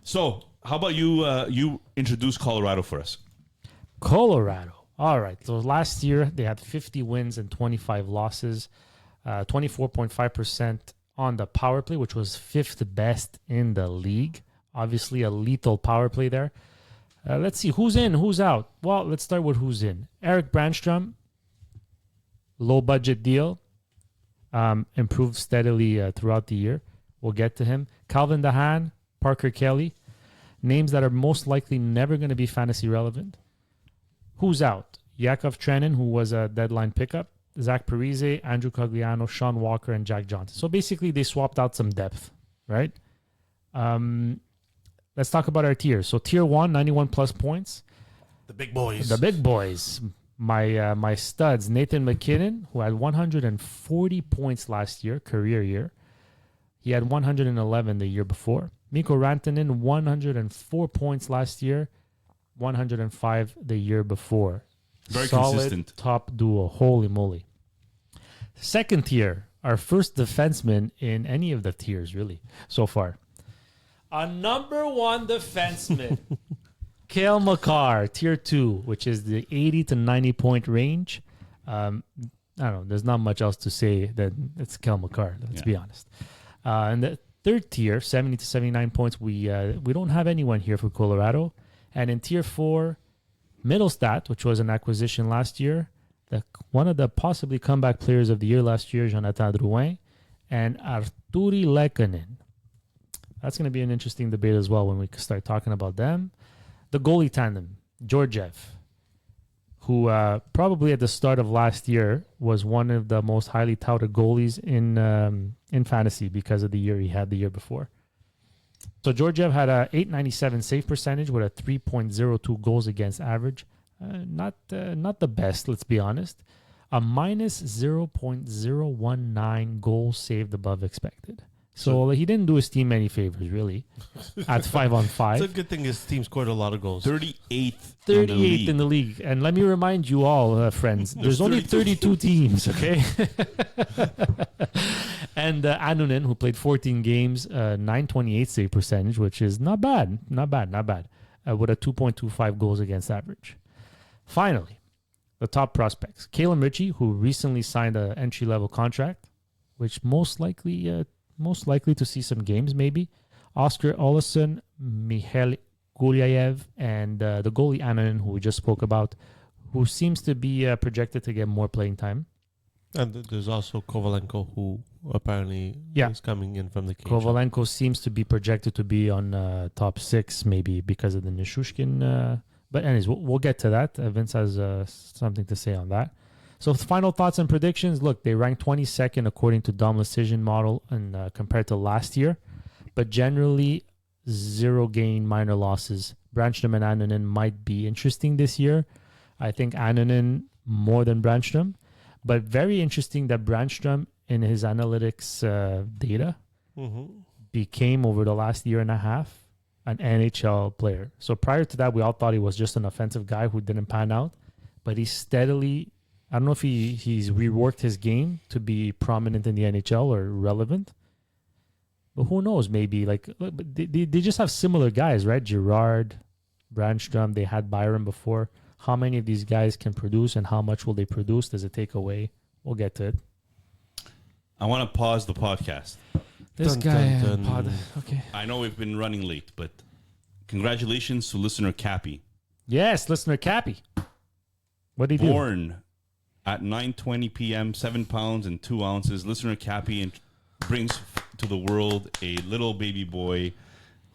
So, how about you introduce Colorado for us? Colorado. All right. So last year they had 50 wins and 25 losses, 24.5% on the power play, which was fifth best in the league. Obviously, a lethal power play there. Let's see who's in, who's out. Well, let's start with who's in. Eric Brandstrom, low budget deal, improved steadily throughout the year. We'll get to him. Calvin DeHaan, Parker Kelly, names that are most likely never going to be fantasy relevant. Who's out? Yakov Trenin, who was a deadline pickup, Zach Parise, Andrew Cogliano, Sean Walker, and Jack Johnson. So basically, they swapped out some depth, right? Let's talk about our tiers. So tier 1, 91 plus points. The big boys. The big boys. My studs, Nathan McKinnon, who had 140 points last year, career year. He had 111 the year before. Mikko Rantanen, 104 points last year, 105 the year before. Very Solid consistent. Top duo. Holy moly. Second tier, our first defenseman in any of the tiers, really, so far. A number one defenseman, Cale Makar, tier 2, which is the 80 to 90 point range. I don't know. There's not much else to say than it's Cale Makar, let's be honest. And the third tier, 70 to 79 points, we don't have anyone here for Colorado. And in tier 4, Middlestat, which was an acquisition last year, one of the possibly comeback players of the year last year, Jonathan Drouin, and Arturi Lehkonen. That's going to be an interesting debate as well when we start talking about them. The goalie tandem, Georgiev, who probably at the start of last year was one of the most highly touted goalies in fantasy because of the year he had the year before. So Georgiev had a 897 save percentage with a 3.02 goals against average. Not the best, let's be honest. A minus 0.019 goals saved above expected. So he didn't do his team any favors, really, at 5-on-5. It's a good thing his team scored a lot of goals. 38th in the league. And let me remind you all, friends, there's only 32 teams, okay? And Annunen, who played 14 games, 928 save percentage, which is not bad, with a 2.25 goals against average. Finally, the top prospects. Kalen Ritchie, who recently signed an entry-level contract, which most likely to see some games, maybe. Oscar Olsson, Mihail Gulyayev, and the goalie Annunen, who we just spoke about, who seems to be projected to get more playing time. And there's also Kovalenko, who apparently is coming in from the KHL. Kovalenko seems to be projected to be on top 6, maybe because of the Nishushkin. But anyways, we'll get to that. Vince has something to say on that. So final thoughts and predictions. Look, they ranked 22nd according to Dom Decision model and compared to last year. But generally, 0 gain, minor losses. Brandstrom and Annunen might be interesting this year. I think Annunen more than Brandstrom. But very interesting that Brandstrom in his analytics data became, over the last year and a half, an NHL player. So prior to that, we all thought he was just an offensive guy who didn't pan out. But he's steadily... I don't know if he's reworked his game to be prominent in the NHL or relevant. But who knows? Maybe they just have similar guys, right? Girard, Brandstrom, they had Byron before. How many of these guys can produce and how much will they produce? Does it take away? We'll get to it. I want to pause the podcast. This guy, okay. I know we've been running late, but congratulations to listener Cappy. Yes, listener Cappy. What did he do? Born at 9:20 p.m., 7 pounds and 2 ounces, listener Cappy brings to the world a little baby boy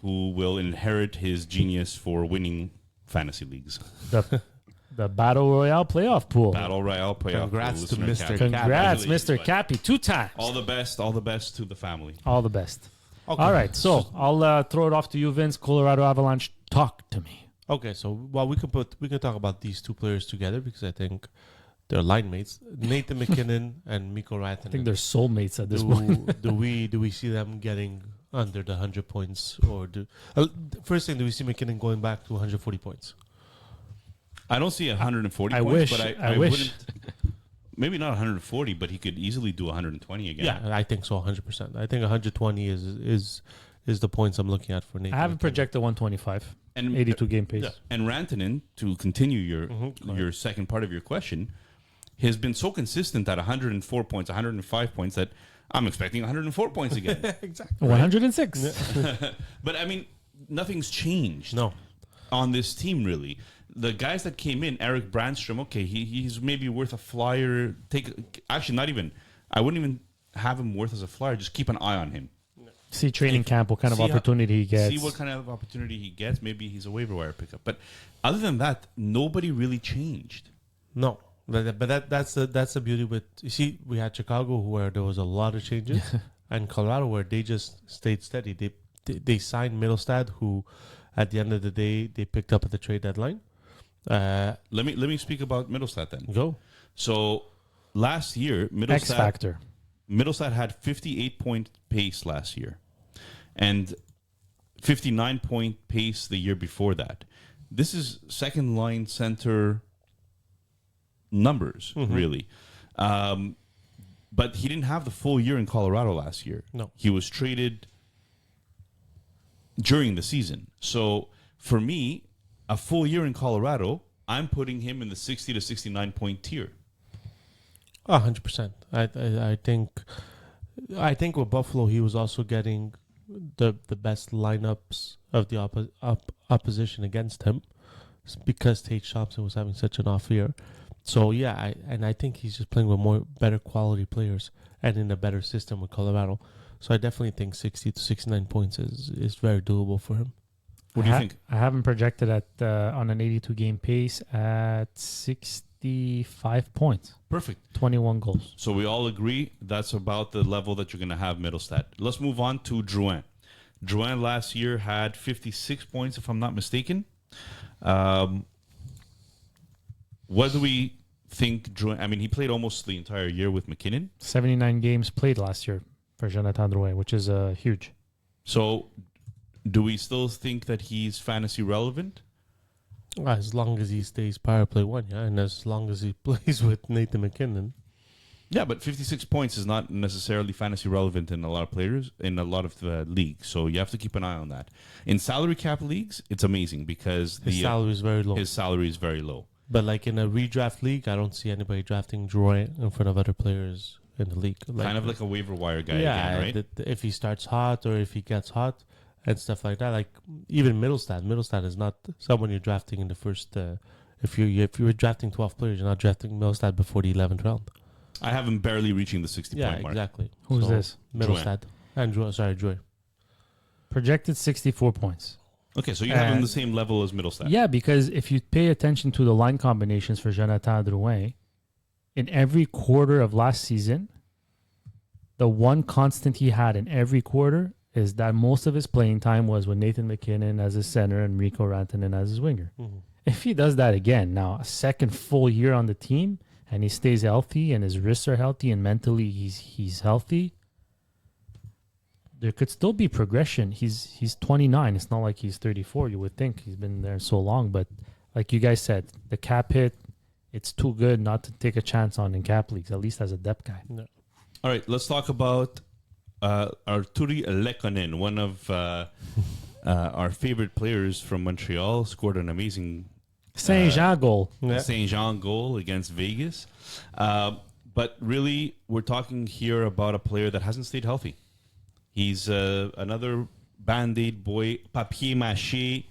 who will inherit his genius for winning fantasy leagues. The Battle Royale playoff pool. Battle Royale playoff Congrats pool. to Mr. Cappy. Congrats, Mr. Cappy. 2 times. All the best to the family. All the best. Okay. All right, so I'll throw it off to you, Vince. Colorado Avalanche, talk to me. Okay, so we can talk about these two players together because I think they're line mates. Nathan McKinnon and Mikko Rantanen. I think they're soulmates at this point. do we see them getting under the 100 points, or first thing, do we see McKinnon going back to 140 points? I don't see 140 I points, wish. but I wish. wouldn't. Maybe not 140, but he could easily do 120 again. Yeah, I think so, 100%. I think 120 is is the points I'm looking at for Nathan. I haven't McKinnon. projected 125 And 82 game pace. And Rantanen, to continue your second part of your question, has been so consistent at 104 points, 105 points that I'm expecting 104 points again. Exactly. 106. But I mean, nothing's changed. No. On this team, really. The guys that came in, Eric Brandstrom, okay, he's maybe worth a flyer. Actually, not even. I wouldn't even have him worth as a flyer. Just keep an eye on him. See training camp, what kind of See opportunity he gets. See what kind of opportunity he gets. Maybe he's a waiver wire pickup. But other than that, nobody really changed. No. But that's the beauty with, you see, we had Chicago where there was a lot of changes, and Colorado where they just stayed steady. They signed Middlestad, who at the end of the day they picked up at the trade deadline. Let me speak about Middlestat then. Go. So last year, X factor. Middlestat had 58-point pace last year, and 59-point pace the year before that. This is second line center numbers, really. But he didn't have the full year in Colorado last year. No. He was traded during the season. So for me, a full year in Colorado, I'm putting him in the 60 to 69 point tier. 100%. I think with Buffalo, he was also getting the best lineups of the opposition against him because Tate Thompson was having such an off year. So yeah, I think he's just playing with better quality players and in a better system with Colorado. So I definitely think 60 to 69 points is very doable for him. What do you think? I have him projected at on an 82 game pace at 65 points. Perfect. 21 goals. So we all agree that's about the level that you're going to have Middlestat. Let's move on to Drouin. Drouin last year had 56 points, if I'm not mistaken. What do we think Drouin... I mean, he played almost the entire year with McKinnon. 79 games played last year for Jonathan Drouin, which is huge. So do we still think that he's fantasy relevant? As long as he stays power play one, yeah, and as long as he plays with Nathan McKinnon. Yeah, but 56 points is not necessarily fantasy relevant in a lot of players, in a lot of leagues. So you have to keep an eye on that. In salary cap leagues, it's amazing because His salary is very low. His salary is very low. But like in a redraft league, I don't see anybody drafting Drouin in front of other players in the league. Kind of like a waiver wire guy again, right? If he starts hot or if he gets hot and stuff like that. Like even Middlestat is not someone you're drafting in the first. If you're drafting 12 players, you're not drafting Middlestat before the 11th round. I have him barely reaching the 60-point mark. Exactly. Who's this? Middlestat. And Drouin. Projected 64 points. Okay, so you have him the same level as Middlestat. Yeah, because if you pay attention to the line combinations for Jonathan Drouin, in every quarter of last season, the one constant he had in every quarter is that most of his playing time was with Nathan McKinnon as his center and Rico Rantanen as his winger. Mm-hmm. If he does that again, now a second full year on the team, and he stays healthy and his wrists are healthy and mentally he's healthy, there could still be progression. He's 29. It's not like he's 34. You would think he's been there so long, but like you guys said, the cap hit, it's too good not to take a chance on in cap leagues, at least as a depth guy. No. All right, let's talk about Arturi Lekkonen, one of our favorite players from Montreal, scored an amazing Saint-Jean goal. Saint-Jean goal against Vegas. But really, we're talking here about a player that hasn't stayed healthy. He's another Band-Aid boy, papier-mâché,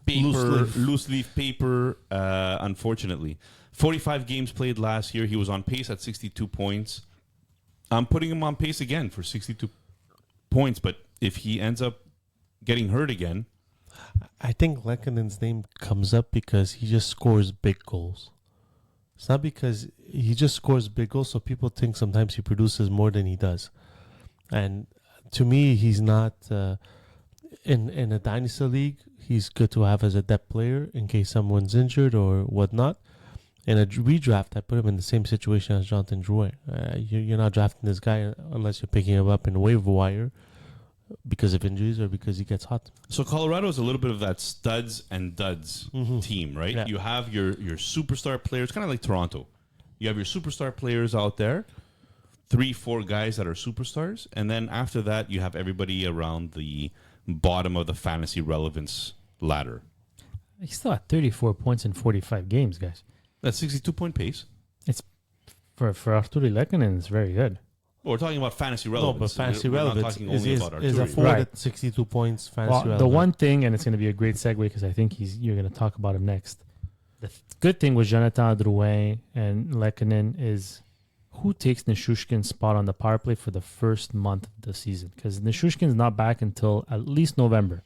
paper, loose leaf paper, unfortunately. 45 games played last year. He was on pace at 62 points. I'm putting him on pace again for 62 points, but if he ends up getting hurt again... I think Lekkonen's name comes up because he just scores big goals. It's not because he just scores big goals, so people think sometimes he produces more than he does. And to me, he's not... in a dynasty league, he's good to have as a depth player in case someone's injured or whatnot. In a redraft, I put him in the same situation as Jonathan Drouin. You're not drafting this guy unless you're picking him up in waiver wire because of injuries or because he gets hot. So Colorado is a little bit of that studs and duds team, right? Yeah. You have your superstar players, kind of like Toronto. You have your superstar players out there, 3-4 guys that are superstars, and then after that you have everybody around the bottom of the fantasy relevance ladder. He's still at 34 points in 45 games, guys. That's 62-point pace. It's for Arturi Lehkonen, it's very good. Well, we're talking about fantasy No, relevance. but fantasy We're not relevance talking only about is a Arturi. forward Right. at 62 points. Fantasy Well, relevant. the one thing, and it's going to be a great segue because I think you're going to talk about him next. The good thing with Jonathan Drouin and Lehkonen is who takes Nishushkin's spot on the power play for the first month of the season, because Nishushkin's not back until at least November.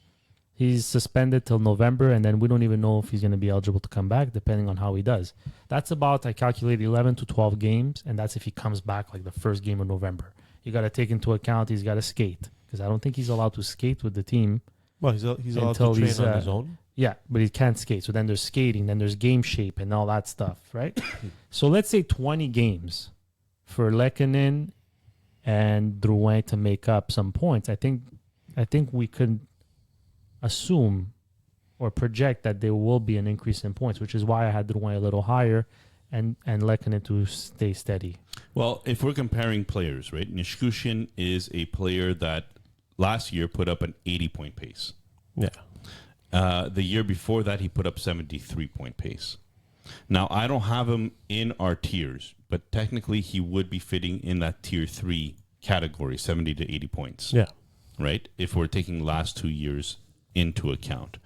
He's suspended till November, and then we don't even know if he's going to be eligible to come back, depending on how he does. That's about, I calculate, 11 to 12 games, and that's if he comes back like the first game of November. You got to take into account he's got to skate, because I don't think he's allowed to skate with the team. Well, he's allowed Until to train he's, on his own. Yeah, but he can't skate. So then there's skating, then there's game shape and all that stuff, right? So let's say 20 games for Lehkonen and Drouin to make up some points. I think we could assume or project that there will be an increase in points, which is why I had Drouin a little higher and Lehkonen to stay steady. Well, if we're comparing players, right? Nishushkin is a player that last year put up an 80-point pace. Yeah. The year before that, he put up 73-point pace. Now, I don't have him in our tiers, but technically he would be fitting in that tier 3 category, 70 to 80 points. Yeah. Right? If we're taking last 2 years into account.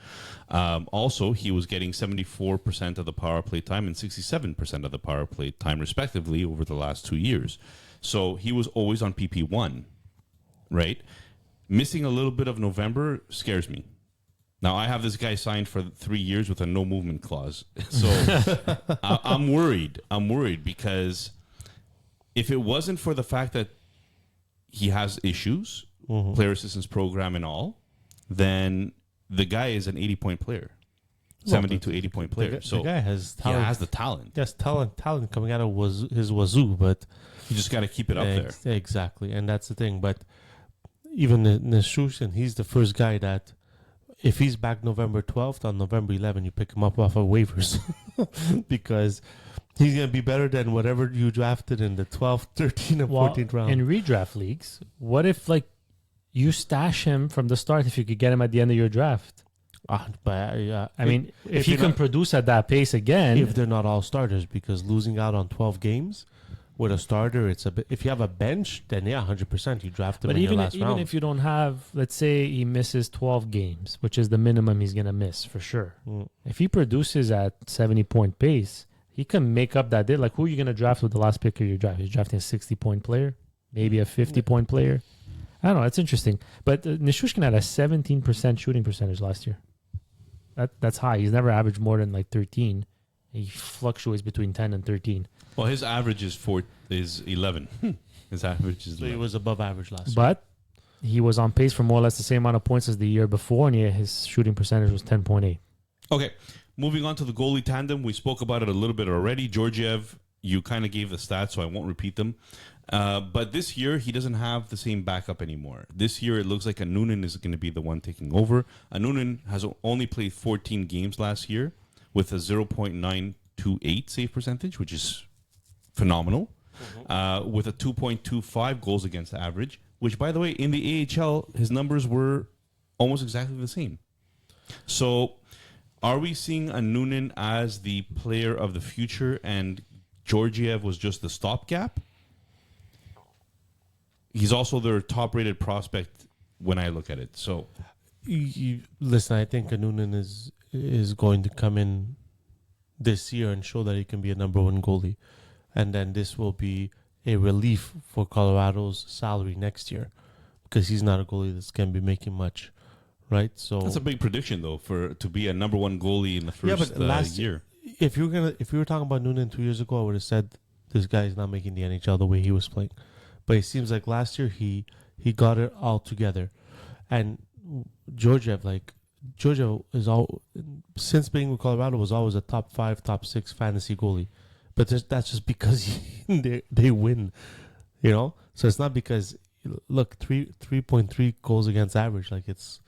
Also, he was getting 74% of the power play time and 67% of the power play time, respectively, over the last 2 years. So he was always on PP1, right? Missing a little bit of November scares me. Now, I have this guy signed for 3 years with a no movement clause. So I'm worried. I'm worried because if it wasn't for the fact that he has issues, player assistance program and all, then the guy is an 80-point player, 70 to 80-point player. The guy has he talent. has the talent. Yes, talent coming out of his wazoo, but You just got to keep it up there. Exactly, and that's the thing. But even Nishushkin, he's the first guy that, if he's back November 12th, on November 11th, you pick him up off of waivers because he's going to be better than whatever you drafted in the 12th, 13th, and 14th round. In redraft leagues, what if you stash him from the start if you could get him at the end of your draft? I mean, if he can produce at that pace again, if they're not all starters, because losing out on 12 games with a starter, it's a bit. If you have a bench, then 100% you draft him but in your even last round. if you don't have, let's say he misses 12 games, which is the minimum he's gonna miss for sure. If he produces at 70-point pace, he can make up that day. Like, who are you gonna draft with the last pick of your draft? You're drafting a 60-point player, maybe a 50-point player. I don't know. It's interesting. But Nishushkin had a 17% shooting percentage last year. That's high. He's never averaged more than 13. He fluctuates between 10 and 13. Well, his average is 11. His average is So he 11. was above average last year. But he was on pace for more or less the same amount of points as the year before, and his shooting percentage was 10.8. Okay, moving on to the goalie tandem. We spoke about it a little bit already. Georgiev, you kind of gave the stats, so I won't repeat them. But this year, he doesn't have the same backup anymore. This year, it looks like Anunin is going to be the one taking over. Anunin has only played 14 games last year with a 0.928 save percentage, which is phenomenal, with a 2.25 goals against average, which, by the way, in the AHL, his numbers were almost exactly the same. So are we seeing Anunin as the player of the future and Georgiev was just the stopgap? He's also their top-rated prospect when I look at it. So, Listen, I think Anunin is going to come in this year and show that he can be a number one goalie. And then this will be a relief for Colorado's salary next year because he's not a goalie that's going to be making much, right? So that's a big prediction, though, to be a number one goalie in the first year. If you were talking about Noonan 2 years ago, I would have said this guy is not making the NHL the way he was playing. But it seems like last year he got it all together. And Georgiev is since being with Colorado was always a top 5, top 6 fantasy goalie. But that's just because they win, you know? So it's not because, look, 3.3 goals against average. Like, it's,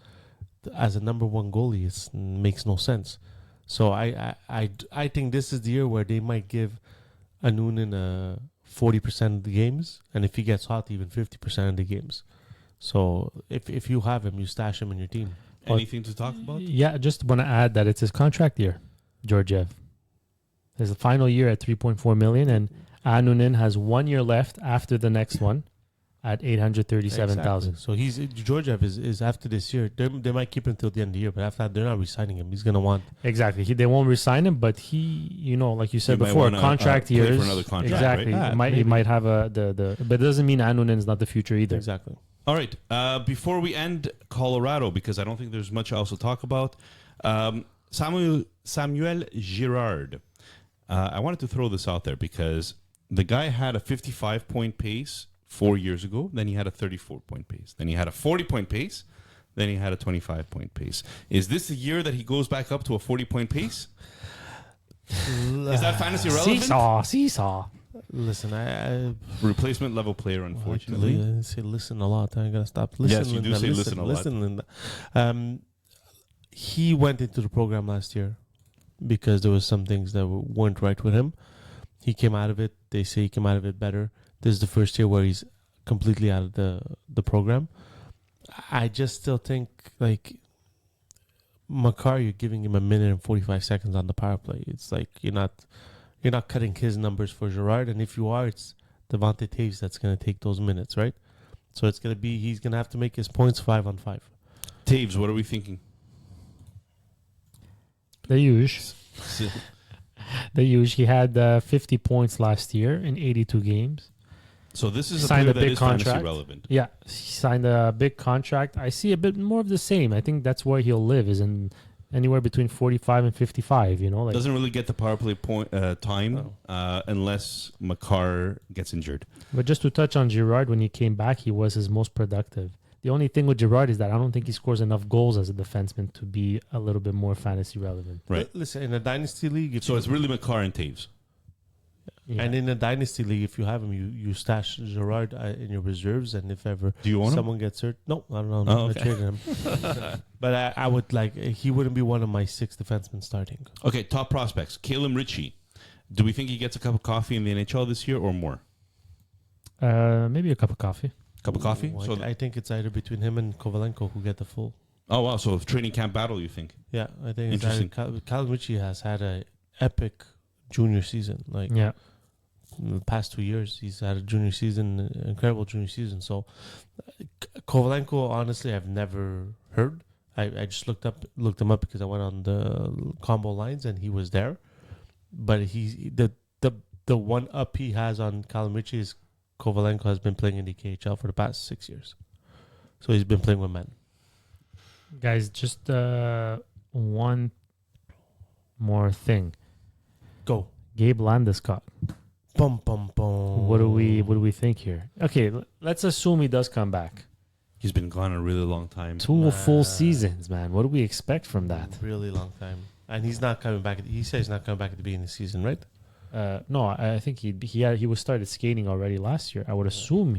as a number one goalie, it makes no sense. So I think this is the year where they might give Anunin a 40% of the games, and if he gets hot, even 50% of the games. So if you have him, you stash him in your team. Anything to talk about? Yeah, just want to add that it's his contract year, Georgiev. His final year at 3.4 million, and Anunin has 1 year left after the next one at 837,000. So Georgiev is after this year. They might keep him till the end of the year, but after that, they're not re-signing him. He's gonna want Exactly. They won't resign him, but he, like you said He might before, wanna, contract play years. for another contract, Exactly. right? He might have but it doesn't mean Anunin is not the future either. exactly. All right. Before we end Colorado, because I don't think there's much else to talk about, Samuel Girard. I wanted to throw this out there because the guy had a 55-point pace 4 years ago. Then he had a 34-point pace. Then he had a 40-point pace. Then he had a 25-point pace. Is this the year that he goes back up to a 40-point pace? Is that fantasy relevant? Seesaw. Listen, I Replacement level player, unfortunately. I say listen a lot. I gotta stop listening. Yes, you do say listen a lot. Linda. He went into the program last year because there was some things that weren't right with him. He came out of it. They say he came out of it better. This is the first year where he's completely out of the program. I just still think like Makar, you're giving him 1 minute and 45 seconds on the power play. It's like you're not cutting his numbers for Girard, and if you are, it's Devontae Taves that's going to take those minutes, right? So it's going to be he's going to have to make his points 5-on-5. Taves, what are we thinking? The huge. He had 50 points last year in 82 games. So this is a Signed player a that big is fantasy contract. relevant. Yeah, he signed a big contract. I see a bit more of the same. I think that's where he'll live, is in anywhere between 45 and 55, like Doesn't really get the power play time unless Makar gets injured. But just to touch on Girard, when he came back, he was his most productive. The only thing with Girard is that I don't think he scores enough goals as a defenseman to be a little bit more fantasy relevant. Right. Listen, in a dynasty league, So it's really Makar and Taves. Yeah. and in a dynasty league, if you have him, you stash Girard in your reserves, and if ever Do you want him? someone gets hurt, no, I don't know. Oh, I'm okay. trading him. But I would he wouldn't be one of my 6 defensemen starting. Okay, top prospects. Caleb Ritchie. Do we think he gets a cup of coffee in the NHL this year or more? Maybe a cup of coffee. Cup of coffee? Well, So I think it's either between him and Kovalenko who get the full. oh, wow. So training camp battle, you think? Yeah, I think it's Interesting. Cal Ritchie has had an epic junior season. Yeah. In the past 2 years, he's had a junior season, incredible junior season. So Kovalenko, honestly, I've never heard. I just looked him up because I went on the combo lines and he was there. But the one up he has on Callum Ritchie is Kovalenko has been playing in the KHL for the past 6 years. So he's been playing with men. Guys, just one more thing. Go. Gabe Landeskog. Bum, bum, bum. What do we think here? Okay, let's assume he does come back. He's been gone a really long time. 2 full seasons, man. What do we expect from that? Really long time. And he's not coming back. He says he's not coming back at the beginning of the season, right? No, I think he was started skating already last year. I would assume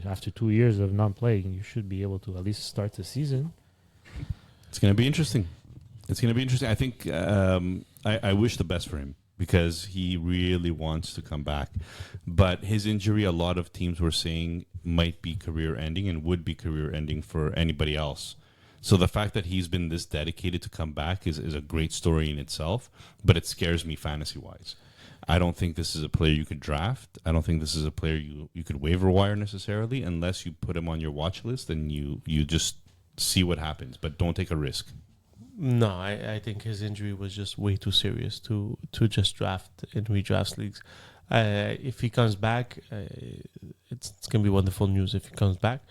after 2 years of not playing, you should be able to at least start the season. It's going to be interesting. I think I wish the best for him because he really wants to come back. But his injury, a lot of teams were saying might be career-ending and would be career-ending for anybody else. So the fact that he's been this dedicated to come back is a great story in itself, but it scares me fantasy-wise. I don't think this is a player you could draft. I don't think this is a player you could waiver wire necessarily unless you put him on your watch list and you just see what happens, but don't take a risk. No, I think his injury was just way too serious to just draft in redrafts leagues. If he comes back, it's going to be wonderful news if he comes back.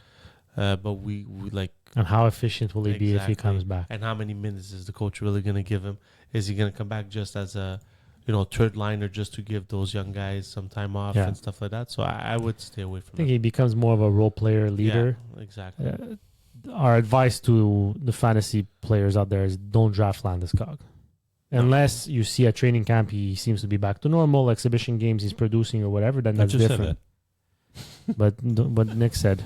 But we like... And how efficient will he be if he comes back? And how many minutes is the coach really going to give him? Is he going to come back just as a third liner just to give those young guys some time off and stuff like that? So I would stay away from I think he becomes more of a role player leader. Yeah, exactly. Our advice to the fantasy players out there is don't draft Landeskog. Unless you see at training camp he seems to be back to normal, exhibition games he's producing or whatever, then that's different. But Nick said.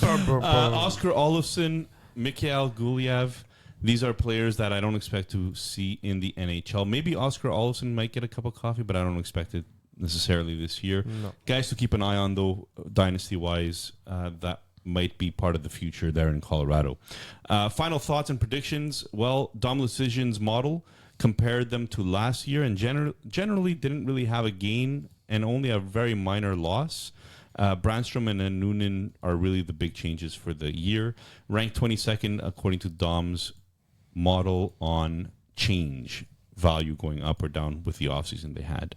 Oscar Olofsson, Mikhail Gulyav, these are players that I don't expect to see in the NHL. Maybe Oscar Olofsson might get a cup of coffee, but I don't expect it necessarily this year. No. Guys to keep an eye on, though, dynasty-wise, that might be part of the future there in Colorado. Final thoughts and predictions. Well, Dom Luszczyszyn's model compared them to last year and generally didn't really have a gain and only a very minor loss. Brandstrom and Noonan are really the big changes for the year. Ranked 22nd according to Dom's model on change value going up or down with the offseason they had.